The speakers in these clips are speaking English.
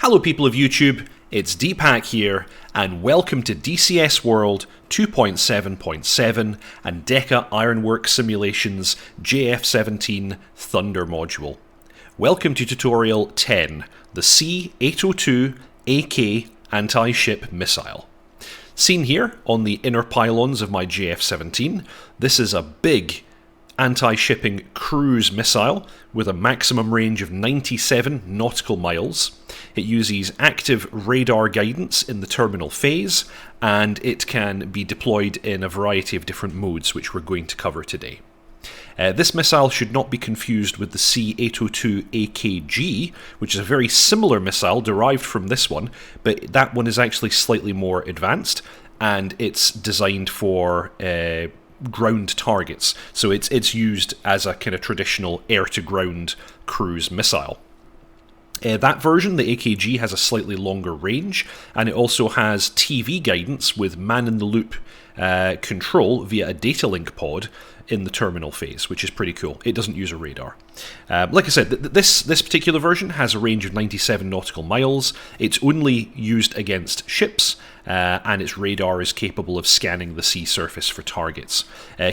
Hello people of YouTube, it's Deepak here, and welcome to DCS World 2.7.7 and Deca Ironworks Simulations JF-17 Thunder Module. Welcome to Tutorial 10, the C-802AK anti-ship missile. Seen here on the inner pylons of my JF-17, this is a big anti-shipping cruise missile with a maximum range of 97 nautical miles. It uses active radar guidance in the terminal phase, and it can be deployed in a variety of different modes, which we're going to cover today. This missile should not be confused with the C-802AKG, which is a very similar missile derived from this one, but that one is actually slightly more advanced, and it's designed for ground targets, so it's used as a kind of traditional air-to-ground cruise missile. That version, the AKG, has a slightly longer range, and it also has TV guidance with man-in-the-loop control via a data link pod in the terminal phase, which is pretty cool. It doesn't use a radar. Like I said, this particular version has a range of 97 nautical miles. It's only used against ships, and its radar is capable of scanning the sea surface for targets.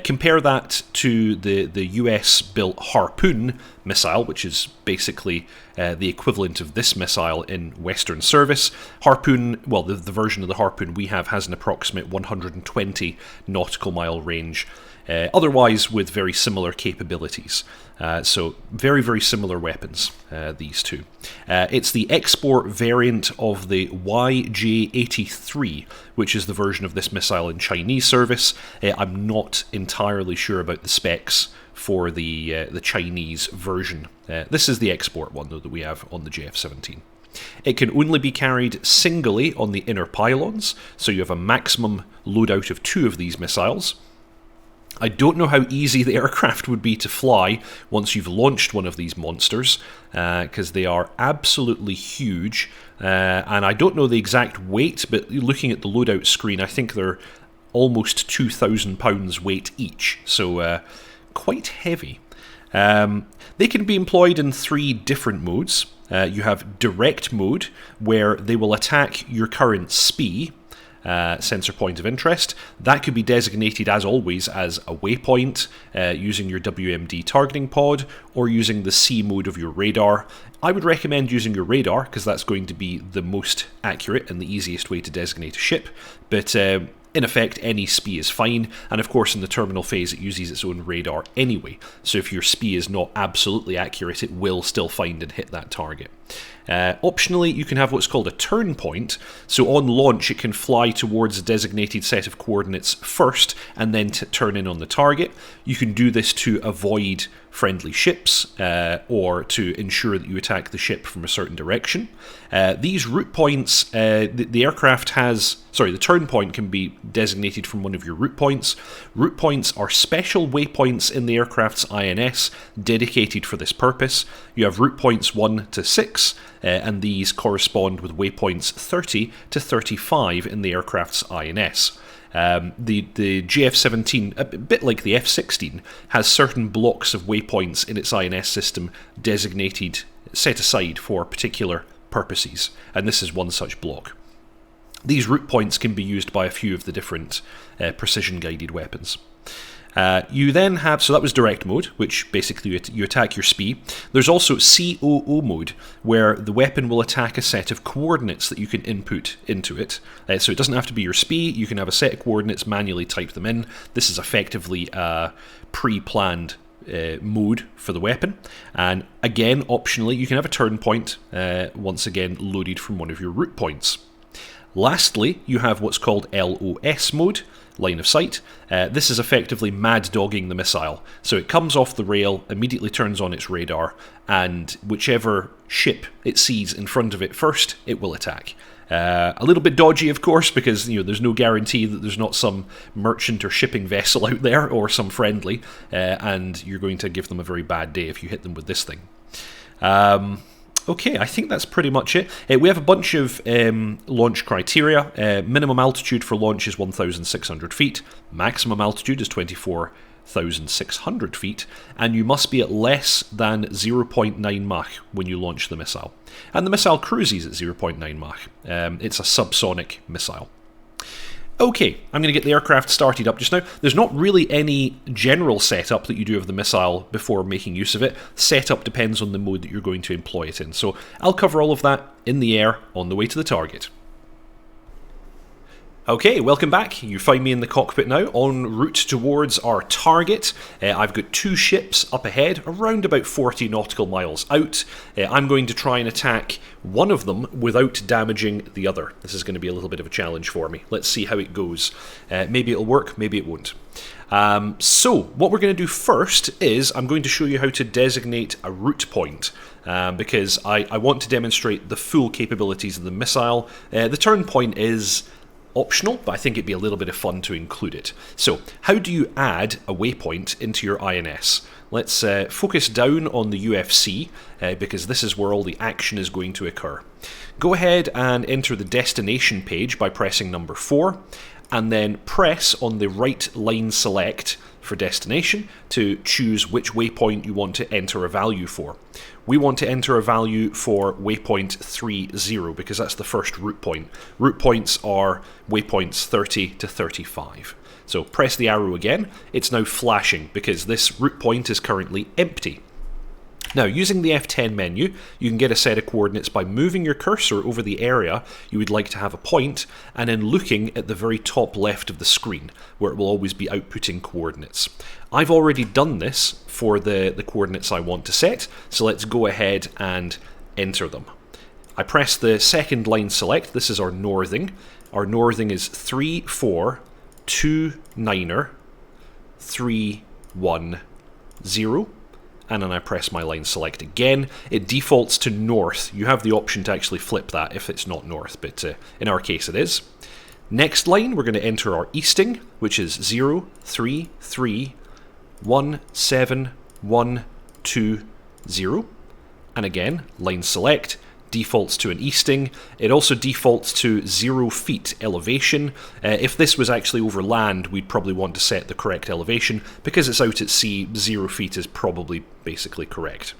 Compare that to the US-built Harpoon missile, which is basically the equivalent of this missile in Western service. Harpoon, well, the version of the Harpoon we have has an approximate 120 nautical mile range, otherwise with very similar capabilities. So very, very similar weapons, these two. It's the export variant of the YJ-83, which is the version of this missile in Chinese service. I'm not entirely sure about the specs for the Chinese version. This is the export one, though, that we have on the JF-17. It can only be carried singly on the inner pylons, so you have a maximum loadout of 2 of these missiles. I don't know how easy the aircraft would be to fly once you've launched one of these monsters, because they are absolutely huge, and I don't know the exact weight, but looking at the loadout screen, I think they're almost 2,000 pounds weight each, so quite heavy. They can be employed in 3 different modes. You have direct mode, where they will attack your current SPI, sensor point of interest. That could be designated, as always, as a waypoint, using your WMD targeting pod, or using the C mode of your radar. I would recommend using your radar, because that's going to be the most accurate and the easiest way to designate a ship, but in effect, any SPI is fine, and of course in the terminal phase it uses its own radar anyway, so if your SPI is not absolutely accurate, it will still find and hit that target. Optionally, you can have what's called a turn point, so on launch it can fly towards a designated set of coordinates first, and then turn in on the target. You can do this to avoid friendly ships, or to ensure that you attack the ship from a certain direction. These route points, the aircraft has, the turn point can be designated from one of your route points. Route points are special waypoints in the aircraft's INS dedicated for this purpose. You have route points 1 to 6, and these correspond with waypoints 30 to 35 in the aircraft's INS. The JF-17, a bit like the F-16, has certain blocks of waypoints in its INS system designated, set aside for particular purposes, and this is one such block. These route points can be used by a few of the different precision-guided weapons. You then have, so that was direct mode, which basically you attack your SPI. There's also COO mode, where the weapon will attack a set of coordinates that you can input into it. So it doesn't have to be your SPI, you can have a set of coordinates, manually type them in. This is effectively a pre-planned mode for the weapon. And again, optionally, you can have a turn point, once again loaded from one of your route points. Lastly, you have what's called LOS mode, line of sight. This is effectively mad dogging the missile. So it comes off the rail, immediately turns on its radar, and whichever ship it sees in front of it first, it will attack. A little bit dodgy, of course, because there's no guarantee that there's not some merchant or shipping vessel out there, or some friendly, and you're going to give them a very bad day if you hit them with this thing. Okay, I think that's pretty much it. We have a bunch of launch criteria. Minimum altitude for launch is 1,600 feet. Maximum altitude is 24 3,600 feet, and you must be at less than 0.9 Mach when you launch the missile. And the missile cruises at 0.9 Mach. It's a subsonic missile. Okay, I'm going to get the aircraft started up just now. There's not really any general setup that you do of the missile before making use of it. Setup depends on the mode that you're going to employ it in. So I'll cover all of that in the air on the way to the target. Okay, welcome back. You find me in the cockpit now, en route towards our target. I've got two ships up ahead, around about 40 nautical miles out. I'm going to try and attack one of them without damaging the other. This is going to be a little bit of a challenge for me. Let's see how it goes. Maybe it'll work, maybe it won't. So, what we're going to do first is I'm going to show you how to designate a route point. Because I want to demonstrate the full capabilities of the missile. The turn point is optional, but I think it'd be a little bit of fun to include it. So, how do you add a waypoint into your INS? Let's focus down on the UFC, because this is where all the action is going to occur. Go ahead and enter the destination page by pressing number 4, and then press on the right line select for destination to choose which waypoint you want to enter a value for. We want to enter a value for waypoint 30 because that's the first route point. Route points are waypoints 30 to 35. So press the arrow again. It's now flashing because this route point is currently empty. Now, using the F10 menu, you can get a set of coordinates by moving your cursor over the area you would like to have a point, and then looking at the very top left of the screen, where it will always be outputting coordinates. I've already done this for the coordinates I want to set, so let's go ahead and enter them. I press the second line select. This is our northing. Our northing is 3429er 310. And then I press my line select again. It defaults to north. You have the option to actually flip that if it's not north, but in our case it is. Next line, we're going to enter our easting, which is 0331712. And again, line select. Defaults to an easting. It also defaults to 0 feet elevation. If this was actually over land, we'd probably want to set the correct elevation. Because it's out at sea, 0 feet is probably basically correct.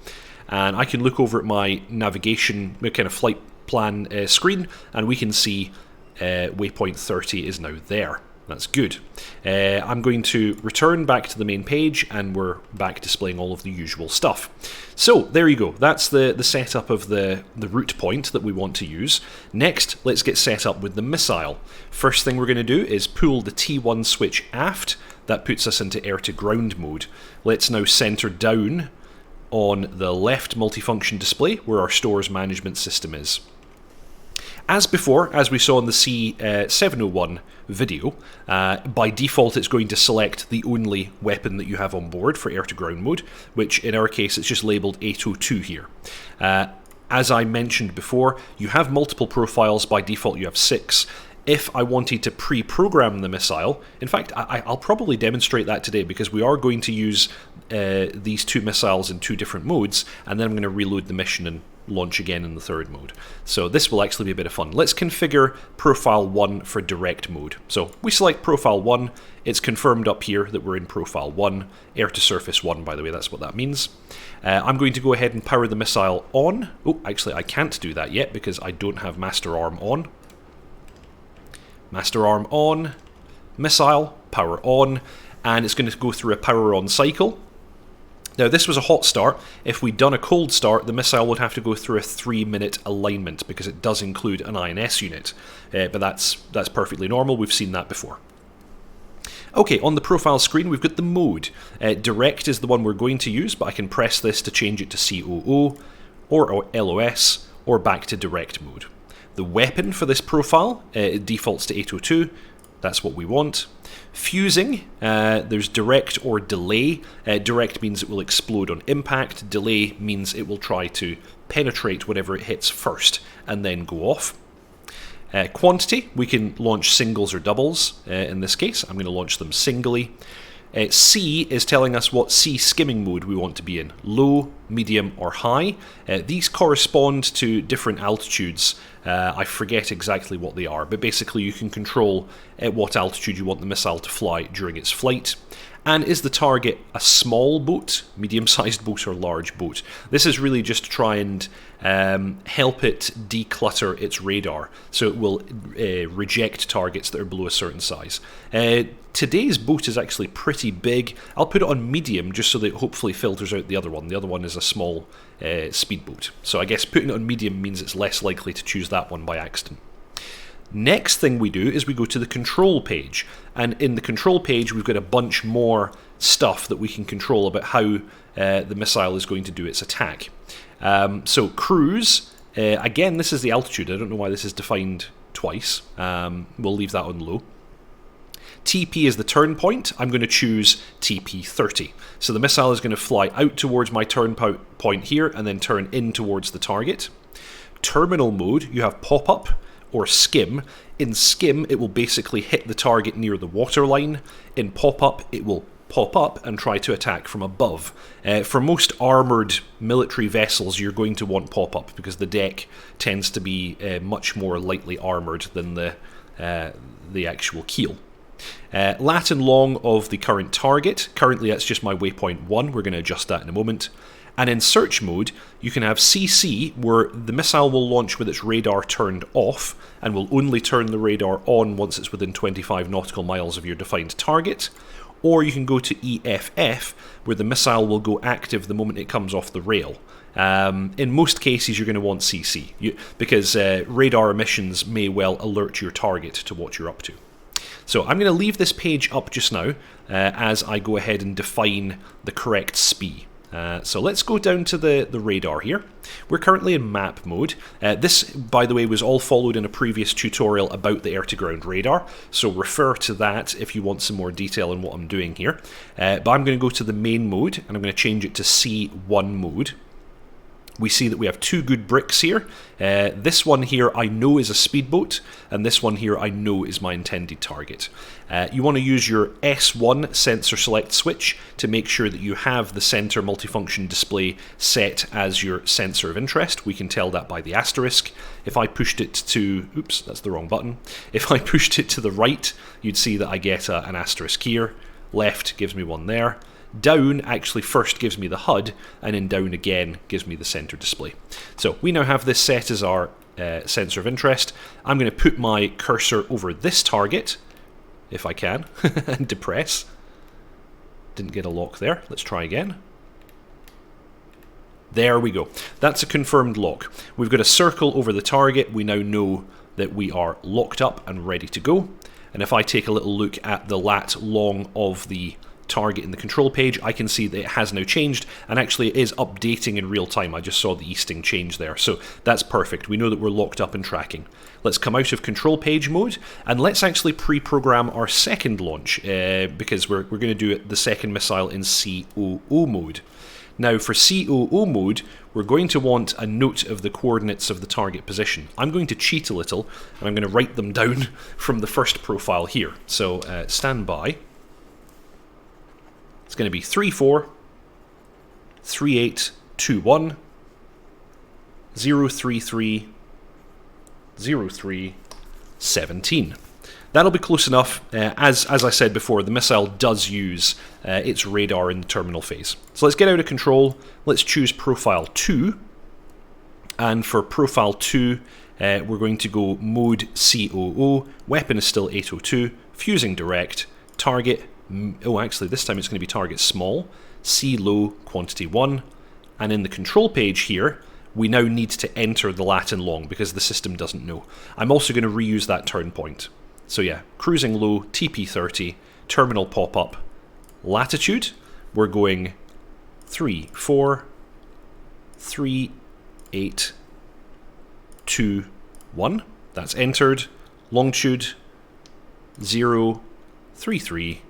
And I can look over at my navigation, kind of flight plan screen, and we can see waypoint 30 is now there. That's good. I'm going to return back to the main page, and we're back displaying all of the usual stuff. So, there you go. That's the setup of the route point that we want to use. Next, let's get set up with the missile. First thing we're going to do is pull the T1 switch aft. That puts us into air-to-ground mode. Let's now center down on the left multifunction display, where our stores management system is. As before, as we saw in the C-701 video, by default it's going to select the only weapon that you have on board for air-to-ground mode, which in our case it's just labelled 802 here. As I mentioned before, you have multiple profiles. By default you have 6. If I wanted to pre-program the missile, in fact I'll probably demonstrate that today because we are going to use these two missiles in 2 different modes, and then I'm going to reload the mission and launch again in the 3rd mode. So this will actually be a bit of fun. Let's configure Profile 1 for direct mode. So we select Profile 1, it's confirmed up here that we're in Profile 1, Air to Surface 1 by the way, that's what that means. I'm going to go ahead and power the missile on. Oh, actually I can't do that yet because I don't have Master Arm on. Master Arm on, missile, power on, and it's going to go through a power on cycle. Now this was a hot start. If we'd done a cold start, the missile would have to go through a 3-minute alignment because it does include an INS unit. But that's perfectly normal, we've seen that before. Okay, on the profile screen we've got the mode. Direct is the one we're going to use, but I can press this to change it to COO, or LOS, or back to direct mode. The weapon for this profile, it defaults to 802, that's what we want. Fusing, there's direct or delay. Direct means it will explode on impact. Delay means it will try to penetrate whatever it hits first and then go off. Quantity, we can launch singles or doubles. In this case, I'm going to launch them singly. C is telling us what C skimming mode we want to be in, low, medium or high. These correspond to different altitudes. I forget exactly what they are, but basically you can control at what altitude you want the missile to fly during its flight. And is the target a small boat, medium-sized boat, or large boat? This is really just to try and help it declutter its radar, so it will reject targets that are below a certain size. Today's boat is actually pretty big. I'll put it on medium just so that it hopefully filters out the other one. The other one is a small speedboat. So I guess putting it on medium means it's less likely to choose that one by accident. Next thing we do is we go to the control page, and in the control page we've got a bunch more stuff that we can control about how the missile is going to do its attack. So cruise, again this is the altitude, I don't know why this is defined twice, we'll leave that on low. TP is the turn point, I'm going to choose TP 30. So the missile is going to fly out towards my turn point here and then turn in towards the target. Terminal mode, you have pop-up or skim. In skim, it will basically hit the target near the waterline. In pop-up, it will pop up and try to attack from above. For most armoured military vessels, you're going to want pop-up because the deck tends to be much more lightly armoured than the actual keel. Lat and long of the current target. Currently that's just my waypoint 1, we're going to adjust that in a moment. And in search mode, you can have CC, where the missile will launch with its radar turned off, and will only turn the radar on once it's within 25 nautical miles of your defined target. Or you can go to EFF, where the missile will go active the moment it comes off the rail. In most cases, you're going to want CC, because radar emissions may well alert your target to what you're up to. So I'm going to leave this page up just now, as I go ahead and define the correct SPI. So let's go down to the radar here. We're currently in map mode. This, by the way, was all followed in a previous tutorial about the air-to-ground radar, so refer to that if you want some more detail on what I'm doing here. But I'm going to go to the main mode, and I'm going to change it to C1 mode. We see that we have two good bricks here. This one here I know is a speedboat, and this one here I know is my intended target. You want to use your S1 sensor select switch to make sure that you have the center multifunction display set as your sensor of interest. We can tell that by the asterisk. If I pushed it to, oops, that's the wrong button. If I pushed it to the right, you'd see that I get an asterisk here. Left gives me one there. Down actually first gives me the HUD, and then down again gives me the center display. So we now have this set as our sensor of interest. I'm going to put my cursor over this target, if I can, and depress. Didn't get a lock there. Let's try again. There we go. That's a confirmed lock. We've got a circle over the target. We now know that we are locked up and ready to go. And if I take a little look at the lat long of the target in the control page, I can see that it has now changed, and actually it is updating in real time. I just saw the easting change there, so that's perfect. We know that we're locked up and tracking. Let's come out of control page mode, and let's actually pre-program our second launch, because we're going to do the second missile in COO mode. Now for COO mode, we're going to want a note of the coordinates of the target position. I'm going to cheat a little, and I'm going to write them down from the first profile here. So stand by. It's going to be 34 3821 033 03 17. That'll be close enough. As I said before, the missile does use its radar in the terminal phase. So let's get out of control. Let's choose profile 2. And for profile 2, we're going to go mode COO. Weapon is still 802. Fusing direct. Target. Oh, actually, this time it's going to be target small. C low, quantity 1. And in the control page here, we now need to enter the lat and long because the system doesn't know. I'm also going to reuse that turn point. So yeah, cruising low, TP30, terminal pop-up, latitude, we're going 3, 4, 3, 8, 2, 1. That's entered. Longitude, 0, 3, 3,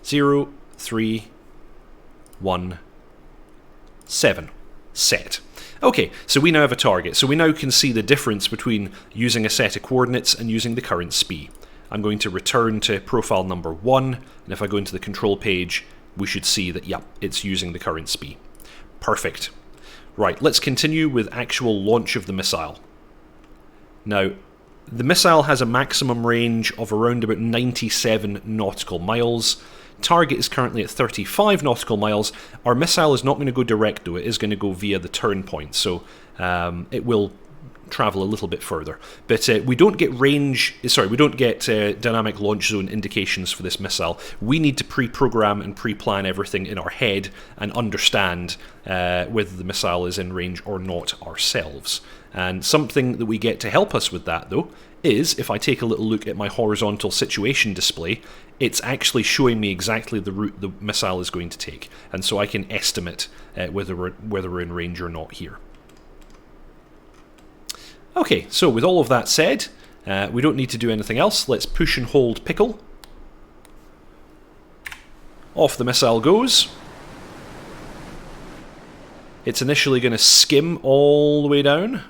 0, 3, 1, 7. Set. Okay, so we now have a target. So we now can see the difference between using a set of coordinates and using the current SPI. I'm going to return to profile number 1, and if I go into the control page, we should see that, yeah, it's using the current SPI. Perfect. Right, let's continue with actual launch of the missile. Now, the missile has a maximum range of around about 97 nautical miles. Target is currently at 35 nautical miles. Our missile is not going to go direct though, it is going to go via the turn point, so it will travel a little bit further. But we don't get dynamic launch zone indications for this missile. We need to pre-program and pre-plan everything in our head and understand whether the missile is in range or not ourselves. And something that we get to help us with that though is, if I take a little look at my horizontal situation display, it's actually showing me exactly the route the missile is going to take, and so I can estimate whether we're in range or not here. Okay, so with all of that said, we don't need to do anything else. Let's push and hold pickle. Off the missile goes. It's initially going to skim all the way down.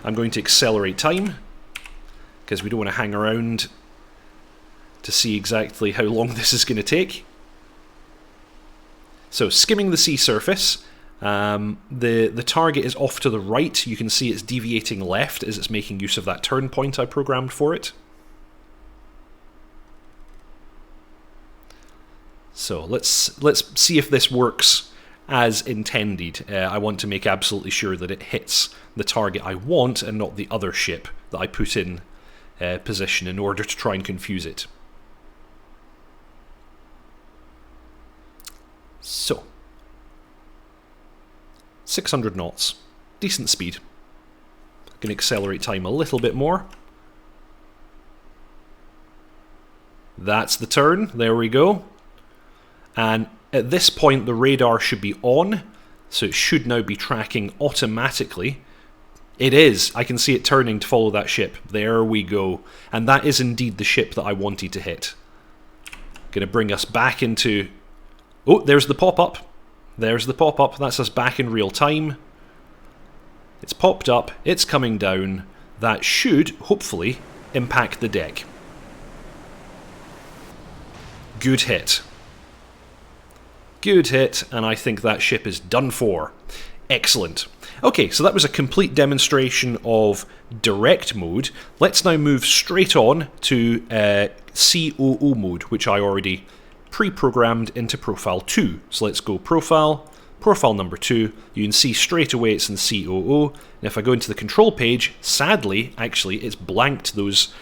I'm going to accelerate time, because we don't want to hang around to see exactly how long this is going to take. So, skimming the sea surface. The target is off to the right. You can see it's deviating left as it's making use of that turn point I programmed for it. So let's see if this works as intended. I want to make absolutely sure that it hits the target I want and not the other ship that I put in position in order to try and confuse it. So 600 knots, decent speed. Going to accelerate time a little bit more. That's the turn, there we go. And at this point the radar should be on, so it should now be tracking automatically. It is, I can see it turning to follow that ship. There we go. And that is indeed the ship that I wanted to hit. Going to bring us back into... Oh, there's the pop-up. There's the pop-up, that's us back in real time. It's popped up, it's coming down. That should, hopefully, impact the deck. Good hit. Good hit, and I think that ship is done for. Excellent. Okay, so that was a complete demonstration of direct mode. Let's now move straight on to COO mode, which I already pre-programmed into profile 2. So let's go profile number 2. You can see straight away it's in COO. And if I go into the control page, sadly, actually, it's blanked those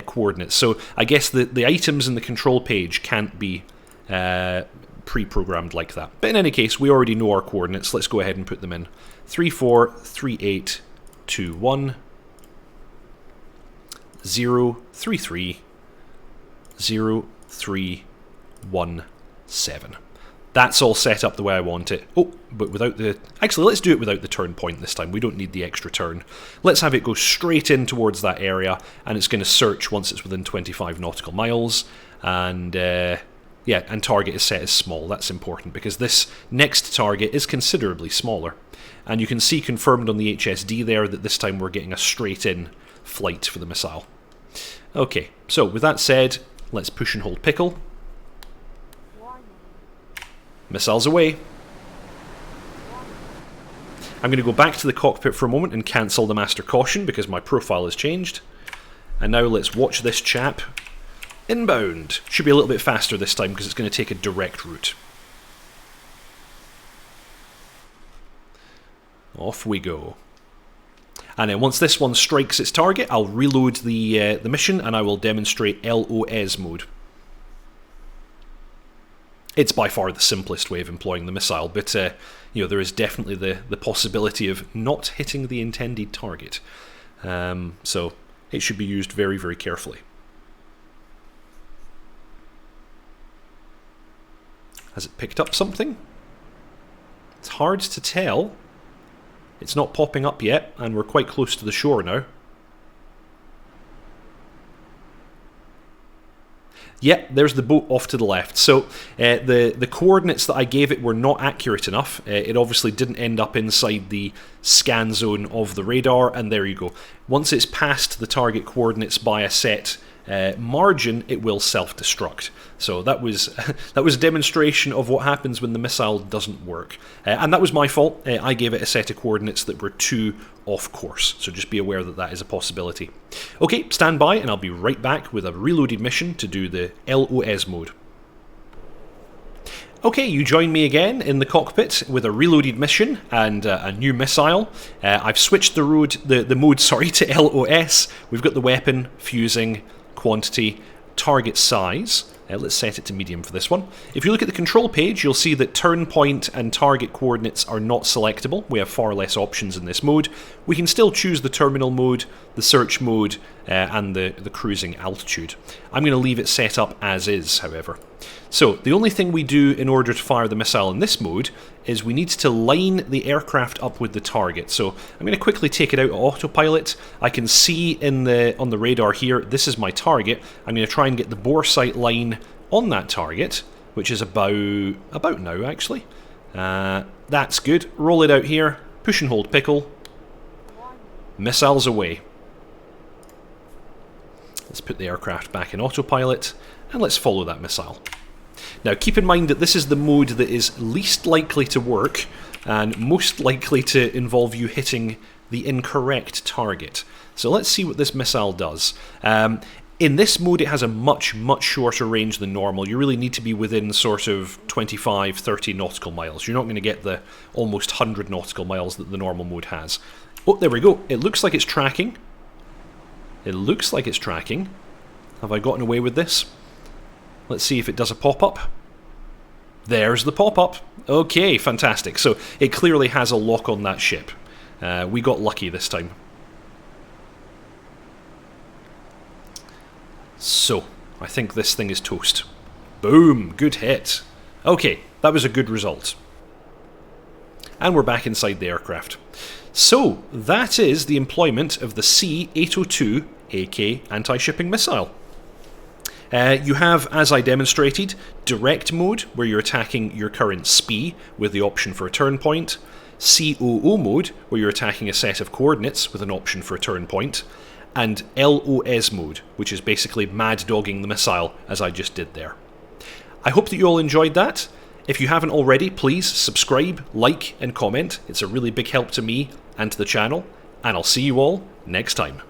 coordinates. So I guess the items in the control page can't be pre-programmed like that. But in any case, we already know our coordinates. Let's go ahead and put them in. 343821 033 03117. That's all set up the way I want it. Oh, but without the... Actually, let's do it without the turn point this time. We don't need the extra turn. Let's have it go straight in towards that area, and it's going to search once it's within 25 nautical miles. And, yeah, and target is set as small. That's important, because this next target is considerably smaller. And you can see confirmed on the HSD there that this time we're getting a straight-in flight for the missile. Okay, so with that said, let's push and hold pickle. Missiles away. I'm going to go back to the cockpit for a moment and cancel the master caution because my profile has changed. And now let's watch this chap inbound. Should be a little bit faster this time because it's going to take a direct route. Off we go. And then once this one strikes its target, I'll reload the mission and I will demonstrate LOS mode. It's by far the simplest way of employing the missile, but you know, there is definitely the possibility of not hitting the intended target. So it should be used very, very carefully. Has it picked up something? It's hard to tell. It's not popping up yet, and we're quite close to the shore now. Yeah, there's the boat off to the left. So the coordinates that I gave it were not accurate enough. It obviously didn't end up inside the scan zone of the radar, and there you go. Once it's past the target coordinates by a set margin, it will self-destruct. So that was that was a demonstration of what happens when the missile doesn't work. And that was my fault. I gave it a set of coordinates that were too off course. So just be aware that that is a possibility. Okay, stand by and I'll be right back with a reloaded mission to do the LOS mode. Okay, you join me again in the cockpit with a reloaded mission and a new missile. I've switched the mode to LOS. We've got the weapon, fusing, quantity, target size. Let's set it to medium for this one. If you look at the control page, you'll see that turn point and target coordinates are not selectable. We have far less options in this mode. We can still choose the terminal mode, the search mode, and the cruising altitude. I'm going to leave it set up as is, however. So, the only thing we do in order to fire the missile in this mode is we need to line the aircraft up with the target. So, I'm going to quickly take it out of autopilot. I can see on the radar here, this is my target. I'm going to try and get the bore sight line on that target, which is about now, actually. That's good. Roll it out here. Push and hold pickle. Missiles away. Let's put the aircraft back in autopilot, and let's follow that missile. Now keep in mind that this is the mode that is least likely to work and most likely to involve you hitting the incorrect target. So let's see what this missile does. In this mode it has a much shorter range than normal. You really need to be within sort of 25-30 nautical miles. You're not going to get the almost 100 nautical miles that the normal mode has. Oh, there we go. It looks like it's tracking. It looks like it's tracking. Have I gotten away with this? Let's see if it does a pop-up. There's the pop-up. Okay, fantastic. So it clearly has a lock on that ship. We got lucky this time. So, I think this thing is toast. Boom, good hit. Okay, that was a good result. And we're back inside the aircraft. So, that is the employment of the C-802AK anti-shipping missile. You have, as I demonstrated, direct mode, where you're attacking your current SPI with the option for a turn point, COO mode, where you're attacking a set of coordinates with an option for a turn point, and LOS mode, which is basically mad-dogging the missile, as I just did there. I hope that you all enjoyed that. If you haven't already, please subscribe, like, and comment. It's a really big help to me and to the channel, and I'll see you all next time.